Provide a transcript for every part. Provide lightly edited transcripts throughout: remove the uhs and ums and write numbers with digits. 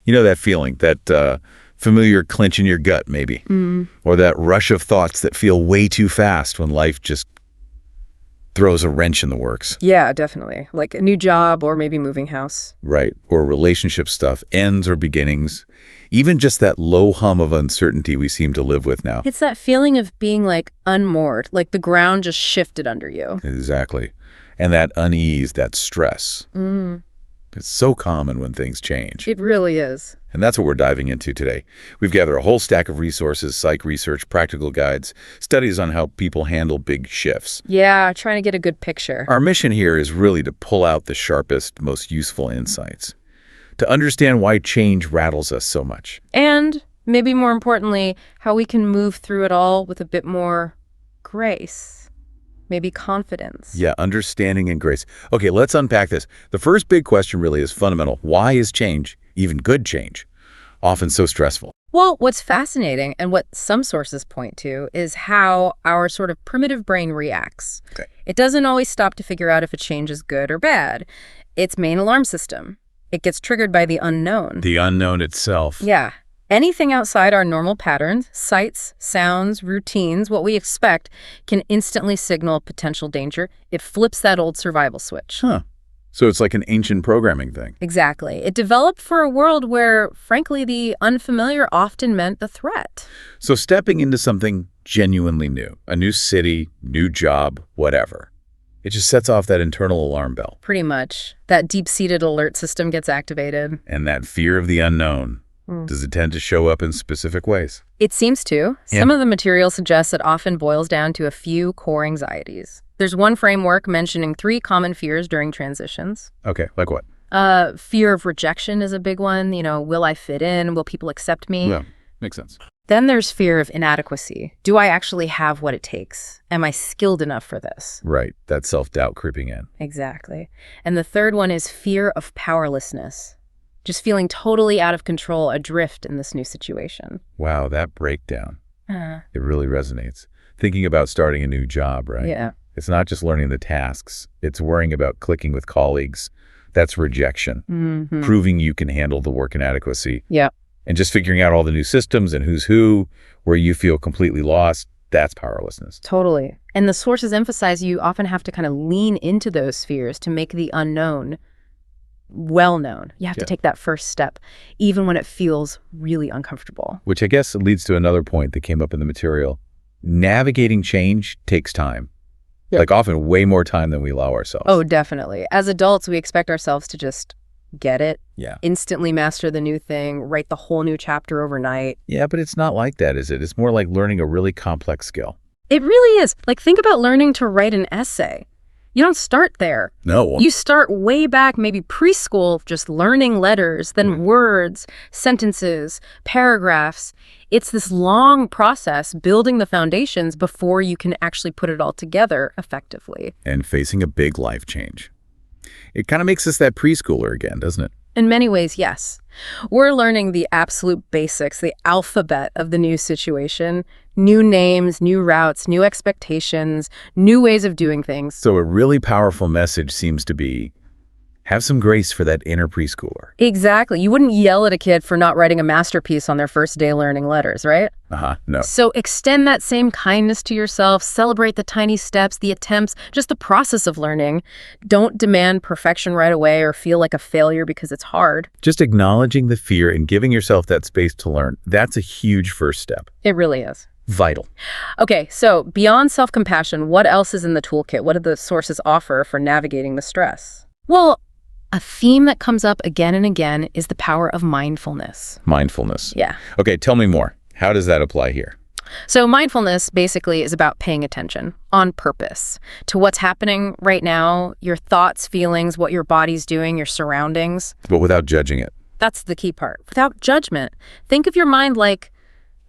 You know that feeling, that familiar clench in your gut, maybe, or that rush of thoughts that feel way too fast when life just throws a wrench in the works. Yeah, definitely. Like a new job or maybe moving house. Right. Or relationship stuff, ends or beginnings. Even just that low hum of uncertainty we seem to live with now. It's that feeling of being like unmoored, like the ground just shifted under you. Exactly. And that unease, that stress. It's so common when things change. It really is. And that's what we're diving into today. We've gathered a whole stack of resources, psych research, practical guides, studies on how people handle big shifts. Yeah, trying to get a good picture. Our mission here is really to pull out the sharpest, most useful insights, to understand why change rattles us so much. And maybe more importantly, how we can move through it all with a bit more grace. Maybe confidence. Yeah, understanding and grace. Okay, let's unpack this. The first big question really is fundamental. Why is change, even good change, often so stressful? Well, what's fascinating and what some sources point to is how our sort of primitive brain reacts. Okay. It doesn't always stop to figure out if a change is good or bad. Its main alarm system. It gets triggered by the unknown. The unknown itself. Yeah. Anything outside our normal patterns, sights, sounds, routines, what we expect, can instantly signal potential danger. It flips that old survival switch. Huh. So it's like an ancient programming thing. Exactly. It developed for a world where, frankly, the unfamiliar often meant the threat. So stepping into something genuinely new, a new city, new job, whatever, it just sets off that internal alarm bell. Pretty much. That deep-seated alert system gets activated. And that fear of the unknown. Does it tend to show up in specific ways? It seems to. Some of the material suggests it often boils down to a few core anxieties. There's one framework mentioning 3 common fears during transitions. Okay, like what? Fear of rejection is a big one. Will I fit in? Will people accept me? Yeah, makes sense. Then there's fear of inadequacy. Do I actually have what it takes? Am I skilled enough for this? Right, that self-doubt creeping in. Exactly. And the third one is fear of powerlessness. Just feeling totally out of control, adrift in this new situation. Wow, that breakdown. It really resonates. Thinking about starting a new job, right? Yeah. It's not just learning the tasks. It's worrying about clicking with colleagues. That's rejection. Proving you can handle the work inadequacy. Yeah. And just figuring out all the new systems and who's who, where you feel completely lost, that's powerlessness. Totally. And the sources emphasize you often have to kind of lean into those fears to make the unknown well-known. You have to take that first step, even when it feels really uncomfortable. Which I guess leads to another point that came up in the material. Navigating change takes time. Like often way more time than we allow ourselves. Oh, definitely. As adults, we expect ourselves to just get it, instantly master the new thing, write the whole new chapter overnight. Yeah, but it's not like that, is it? It's more like learning a really complex skill. It really is. Like, think about learning to write an essay. You don't start there. No. You start way back, maybe preschool, just learning letters, then words, sentences, paragraphs. It's this long process building the foundations before you can actually put it all together effectively. And facing a big life change. It kind of makes us that preschooler again, doesn't it? In many ways, yes. We're learning the absolute basics, the alphabet of the new situation, new names, new routes, new expectations, new ways of doing things. So a really powerful message seems to be, have some grace for that inner preschooler. Exactly. You wouldn't yell at a kid for not writing a masterpiece on their first day learning letters, right? No. So extend that same kindness to yourself, celebrate the tiny steps, the attempts, just the process of learning. Don't demand perfection right away or feel like a failure because it's hard. Just acknowledging the fear and giving yourself that space to learn, that's a huge first step. It really is. Vital. Okay, so beyond self-compassion, what else is in the toolkit? What do the sources offer for navigating the stress? Well, a theme that comes up again and again is the power of mindfulness. Mindfulness. Yeah. Okay, tell me more. How does that apply here? So mindfulness basically is about paying attention on purpose to what's happening right now, your thoughts, feelings, what your body's doing, your surroundings. But without judging it. That's the key part. Without judgment. Think of your mind like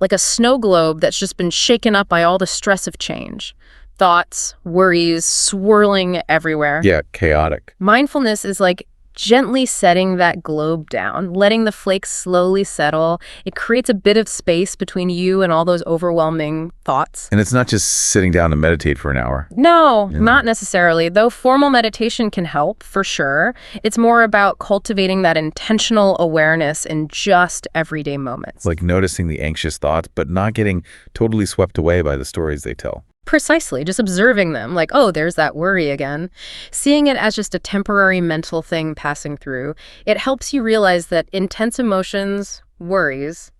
a snow globe that's just been shaken up by all the stress of change. Thoughts, worries, swirling everywhere. Yeah, chaotic. Mindfulness is like Gently setting that globe down, letting the flakes slowly settle, it creates a bit of space between you and all those overwhelming thoughts. And it's not just sitting down to meditate for an hour. No, Yeah. not necessarily. Though formal meditation can help, for sure. It's more about cultivating that intentional awareness in just everyday moments. Like noticing the anxious thoughts, but not getting totally swept away by the stories they tell. Precisely, just observing them, like, oh, there's that worry again. Seeing it as just a temporary mental thing passing through, it helps you realize that intense emotions, worries,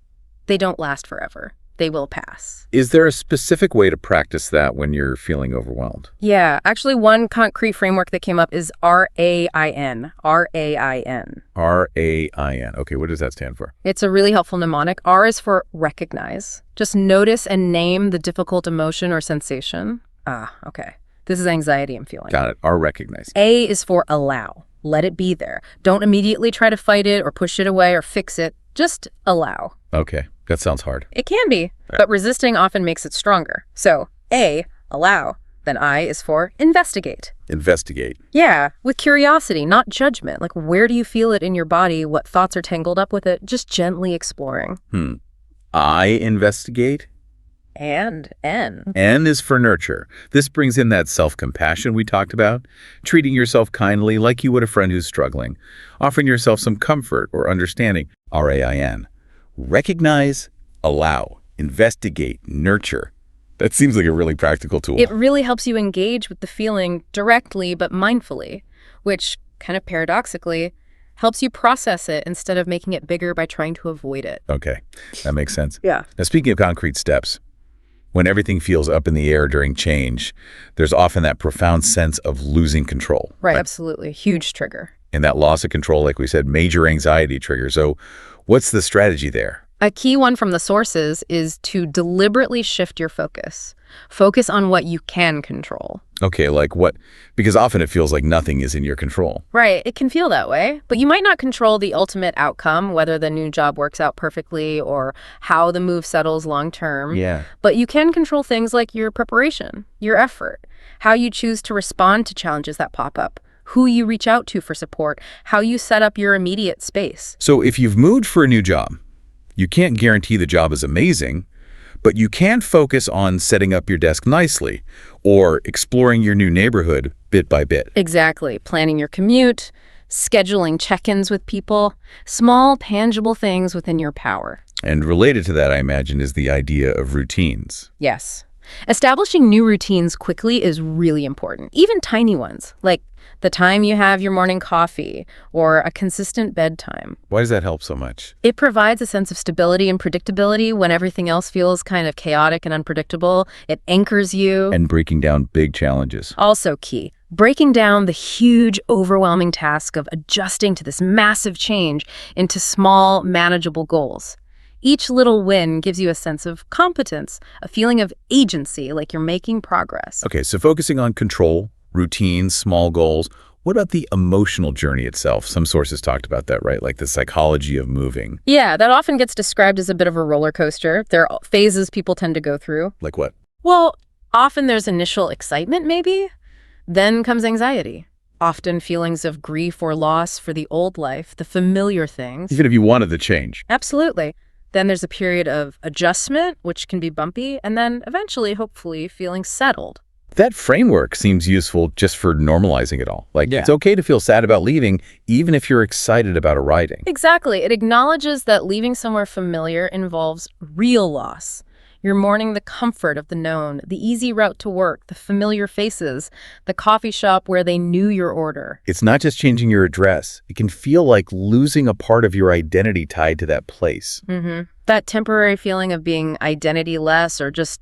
they don't last forever. They will pass. Is there a specific way to practice that when you're feeling overwhelmed? Yeah, actually one concrete framework that came up is RAIN. RAIN. R-A-I-N. Okay, what does that stand for? It's a really helpful mnemonic. R is for recognize. Just notice and name the difficult emotion or sensation. Ah, okay. This is anxiety I'm feeling. Got it. R-recognize. A is for allow. Let it be there. Don't immediately try to fight it or push it away or fix it. Just allow. Okay, that sounds hard. It can be, but resisting often makes it stronger. So, A, allow. Then I is for investigate. Investigate. Yeah, with curiosity, not judgment. Like, where do you feel it in your body? What thoughts are tangled up with it? Just gently exploring. I investigate. And N. N is for nurture. This brings in that self-compassion we talked about, treating yourself kindly like you would a friend who's struggling, offering yourself some comfort or understanding. R-A-I-N. Recognize, allow, investigate, nurture. That seems like a really practical tool. It really helps you engage with the feeling directly but mindfully, which, kind of paradoxically, helps you process it instead of making it bigger by trying to avoid it. Okay, that makes sense. Yeah. Now, speaking of concrete steps, when everything feels up in the air during change, there's often that profound sense of losing control. Right, absolutely. Huge trigger. And that loss of control, like we said, major anxiety trigger. So what's the strategy there? A key one from the sources is to deliberately shift your focus. Focus on what you can control. Okay, like what? Because often it feels like nothing is in your control. Right, it can feel that way, but you might not control the ultimate outcome, whether the new job works out perfectly or how the move settles long term. Yeah. But you can control things like your preparation, your effort, how you choose to respond to challenges that pop up, who you reach out to for support, how you set up your immediate space. So if you've moved for a new job, you can't guarantee the job is amazing, but you can focus on setting up your desk nicely or exploring your new neighborhood bit by bit. Exactly. Planning your commute, scheduling check-ins with people, small, tangible things within your power. And related to that, I imagine, is the idea of routines. Yes. Establishing new routines quickly is really important, even tiny ones, like the time you have your morning coffee or a consistent bedtime. Why does that help so much? It provides a sense of stability and predictability when everything else feels kind of chaotic and unpredictable. It anchors you. And breaking down big challenges. Also key, breaking down the huge, overwhelming task of adjusting to this massive change into small, manageable goals. Each little win gives you a sense of competence, a feeling of agency, like you're making progress. Okay, so focusing on control, routines, small goals. What about the emotional journey itself? Some sources talked about that, right? Like the psychology of moving. Yeah, that often gets described as a bit of a roller coaster. There are phases people tend to go through. Like what? Well, often there's initial excitement, maybe. Then comes anxiety. Often feelings of grief or loss for the old life, the familiar things. Even if you wanted the change. Absolutely. Then there's a period of adjustment, which can be bumpy, and then eventually, hopefully, feeling settled. That framework seems useful just for normalizing it all. Like, it's okay to feel sad about leaving, even if you're excited about arriving. Exactly. It acknowledges that leaving somewhere familiar involves real loss. You're mourning the comfort of the known, the easy route to work, the familiar faces, the coffee shop where they knew your order. It's not just changing your address. It can feel like losing a part of your identity tied to that place. That temporary feeling of being identity-less or just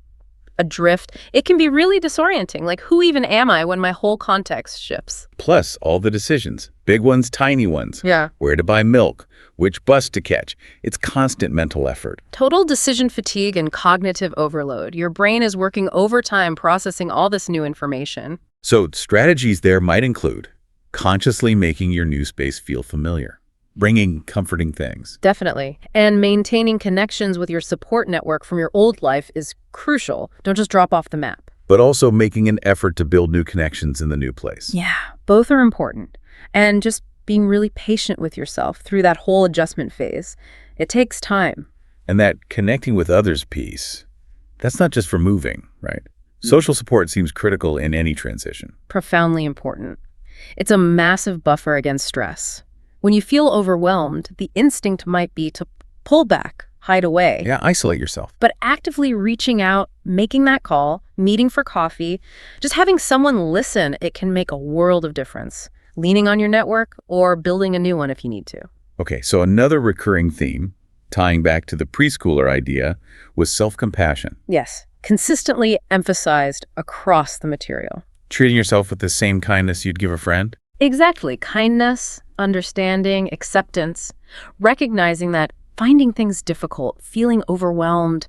adrift, it can be really disorienting. Like, who even am I when my whole context shifts? Plus, all the decisions, big ones, tiny ones. Yeah. Where to buy milk, which bus to catch. It's constant mental effort. Total decision fatigue and cognitive overload. Your brain is working overtime processing all this new information. So strategies there might include consciously making your new space feel familiar, bringing comforting things. Definitely. And maintaining connections with your support network from your old life is crucial. Don't just drop off the map. But also making an effort to build new connections in the new place. Yeah, both are important. And just being really patient with yourself through that whole adjustment phase. It takes time. And that connecting with others piece, that's not just for moving, right? Social support seems critical in any transition. Profoundly important. It's a massive buffer against stress. When you feel overwhelmed, the instinct might be to pull back, hide away. Yeah, isolate yourself. But actively reaching out, making that call, meeting for coffee, just having someone listen, it can make a world of difference. Leaning on your network or building a new one if you need to. Okay, so another recurring theme, tying back to the preschooler idea, was self-compassion. Yes, consistently emphasized across the material. Treating yourself with the same kindness you'd give a friend? Exactly. Kindness, understanding, acceptance, recognizing that finding things difficult, feeling overwhelmed,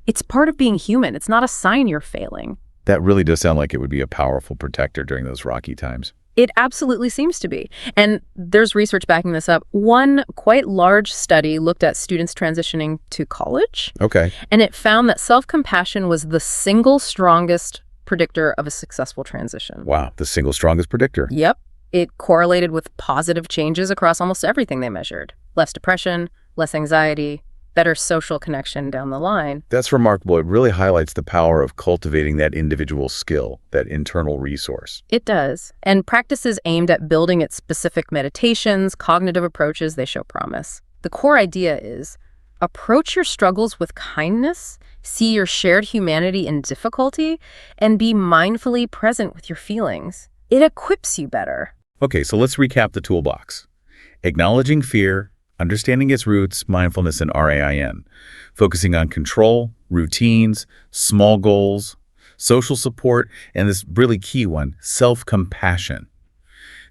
it's part of being human. It's not a sign you're failing. That really does sound like it would be a powerful protector during those rocky times. It absolutely seems to be. And there's research backing this up. One quite large study looked at students transitioning to college. Okay. And it found that self-compassion was the single strongest predictor of a successful transition. Wow, the single strongest predictor. Yep. It correlated with positive changes across almost everything they measured. Less depression, less anxiety, better social connection down the line. That's remarkable. It really highlights the power of cultivating that individual skill, that internal resource. It does. And practices aimed at building its specific meditations, cognitive approaches, they show promise. The core idea is approach your struggles with kindness, see your shared humanity in difficulty, and be mindfully present with your feelings. It equips you better. Okay, so let's recap the toolbox. Acknowledging fear, understanding its roots, mindfulness, and RAIN. Focusing on control, routines, small goals, social support, and this really key one, self-compassion.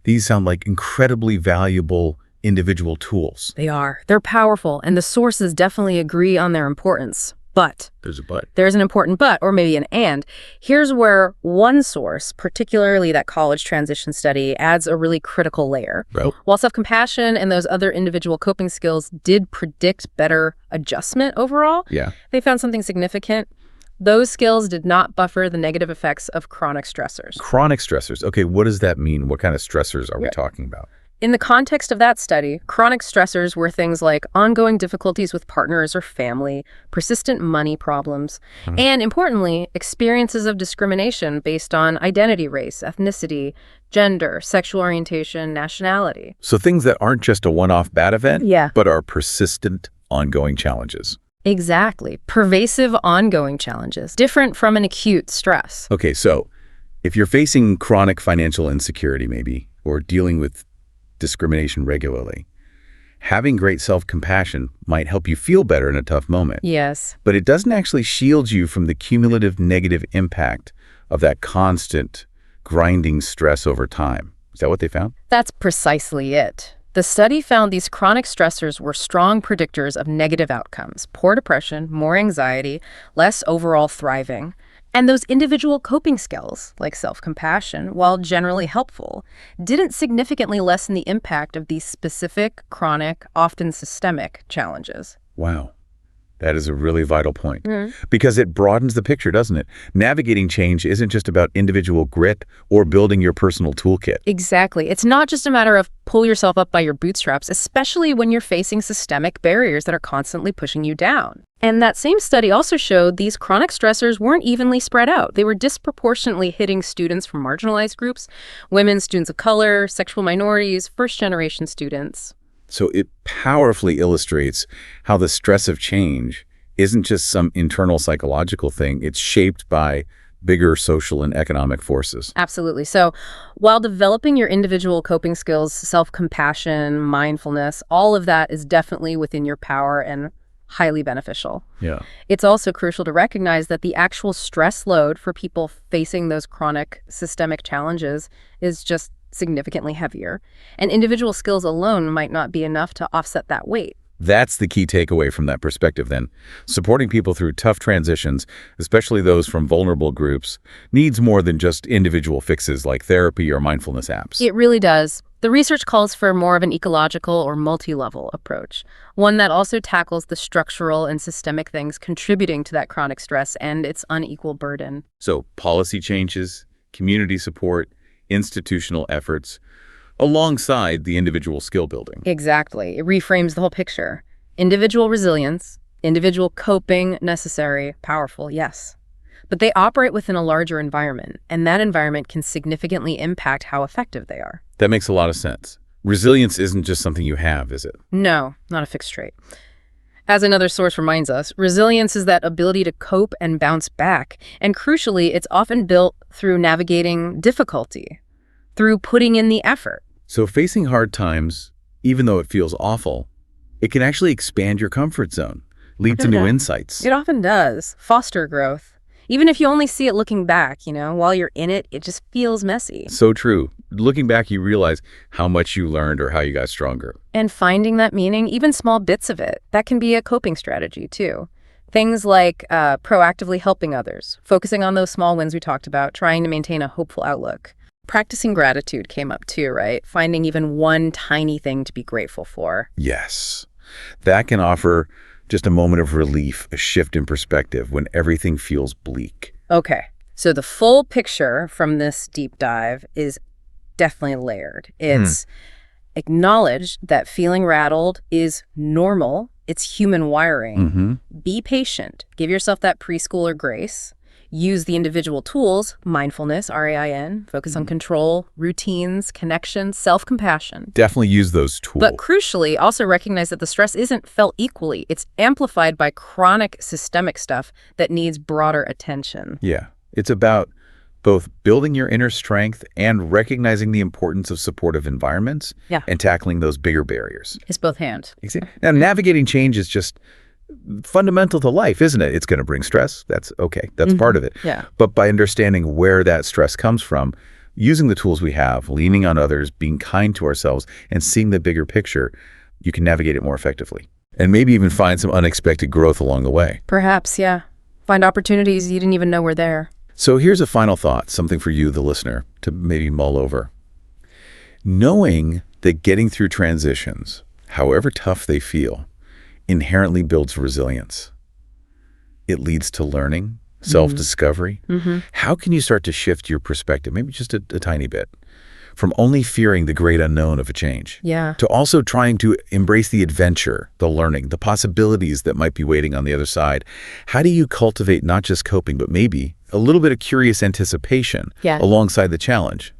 These sound like incredibly valuable individual tools. They are. They're powerful, and the sources definitely agree on their importance. But There's a but. there's an important but, or maybe an and. Here's where one source, particularly that college transition study, adds a really critical layer. Well, While self-compassion and those other individual coping skills did predict better adjustment overall, yeah. they found something significant. Those skills did not buffer the negative effects of chronic stressors. Chronic stressors. Okay, what does that mean? What kind of stressors are we talking about? In the context of that study, chronic stressors were things like ongoing difficulties with partners or family, persistent money problems, and importantly, experiences of discrimination based on identity, race, ethnicity, gender, sexual orientation, nationality. So things that aren't just a one-off bad event, Yeah. but are persistent, ongoing challenges. Exactly. Pervasive ongoing challenges, different from an acute stress. Okay, so if you're facing chronic financial insecurity maybe, or dealing with discrimination regularly, having great self-compassion might help you feel better in a tough moment. Yes. But it doesn't actually shield you from the cumulative negative impact of that constant grinding stress over time. Is that what they found? That's precisely it. The study found these chronic stressors were strong predictors of negative outcomes: poor depression, more anxiety, less overall thriving. And those individual coping skills, like self-compassion, while generally helpful, didn't significantly lessen the impact of these specific, chronic, often systemic challenges. Wow. That is a really vital point, because it broadens the picture, doesn't it? Navigating change isn't just about individual grit or building your personal toolkit. Exactly. It's not just a matter of pull yourself up by your bootstraps, especially when you're facing systemic barriers that are constantly pushing you down. And that same study also showed these chronic stressors weren't evenly spread out. They were disproportionately hitting students from marginalized groups, women, students of color, sexual minorities, first-generation students. So it powerfully illustrates how the stress of change isn't just some internal psychological thing. It's shaped by bigger social and economic forces. Absolutely. So while developing your individual coping skills, self-compassion, mindfulness, all of that is definitely within your power and highly beneficial. Yeah. It's also crucial to recognize that the actual stress load for people facing those chronic systemic challenges is just significantly heavier. And individual skills alone might not be enough to offset that weight. That's the key takeaway from that perspective then. Supporting people through tough transitions, especially those from vulnerable groups, needs more than just individual fixes like therapy or mindfulness apps. It really does. The research calls for more of an ecological or multi-level approach, one that also tackles the structural and systemic things contributing to that chronic stress and its unequal burden. So policy changes, community support, institutional efforts, alongside the individual skill building. Exactly. It reframes the whole picture. Individual resilience, individual coping, necessary, powerful, yes. But they operate within a larger environment, and that environment can significantly impact how effective they are. That makes a lot of sense. Resilience isn't just something you have, is it? No, not a fixed trait. As another source reminds us, resilience is that ability to cope and bounce back. And crucially, it's often built through navigating difficulty, through putting in the effort. So facing hard times, even though it feels awful, it can actually expand your comfort zone, lead to new insights. It often does. Foster growth. Even if you only see it looking back, while you're in it, it just feels messy. So true. Looking back, you realize how much you learned or how you got stronger. And finding that meaning, even small bits of it, that can be a coping strategy too. Things like proactively helping others, focusing on those small wins we talked about, trying to maintain a hopeful outlook. Practicing gratitude came up too, right? Finding even one tiny thing to be grateful for. Yes. That can offer just a moment of relief, a shift in perspective when everything feels bleak. Okay, so the full picture from this deep dive is definitely layered. It's acknowledge that feeling rattled is normal. It's human wiring. Be patient. Give yourself that preschooler grace. Use the individual tools, mindfulness, RAIN, focus on control, routines, connection, self-compassion. Definitely use those tools. But crucially, also recognize that the stress isn't felt equally. It's amplified by chronic systemic stuff that needs broader attention. Yeah. It's about both building your inner strength and recognizing the importance of supportive environments and tackling those bigger barriers. It's both hands. Exactly. Now, navigating change is just fundamental to life, isn't it? It's going to bring stress. That's okay. That's part of it. Yeah. But by understanding where that stress comes from, using the tools we have, leaning on others, being kind to ourselves, and seeing the bigger picture, you can navigate it more effectively. And maybe even find some unexpected growth along the way. Perhaps, yeah. Find opportunities you didn't even know were there. So here's a final thought, something for you, the listener, to maybe mull over. Knowing that getting through transitions, however tough they feel, inherently builds resilience. It leads to learning, self-discovery. How can you start to shift your perspective, maybe just a tiny bit, from only fearing the great unknown of a change to also trying to embrace the adventure, the learning, the possibilities that might be waiting on the other side? How do you cultivate not just coping, but maybe a little bit of curious anticipation alongside the challenge?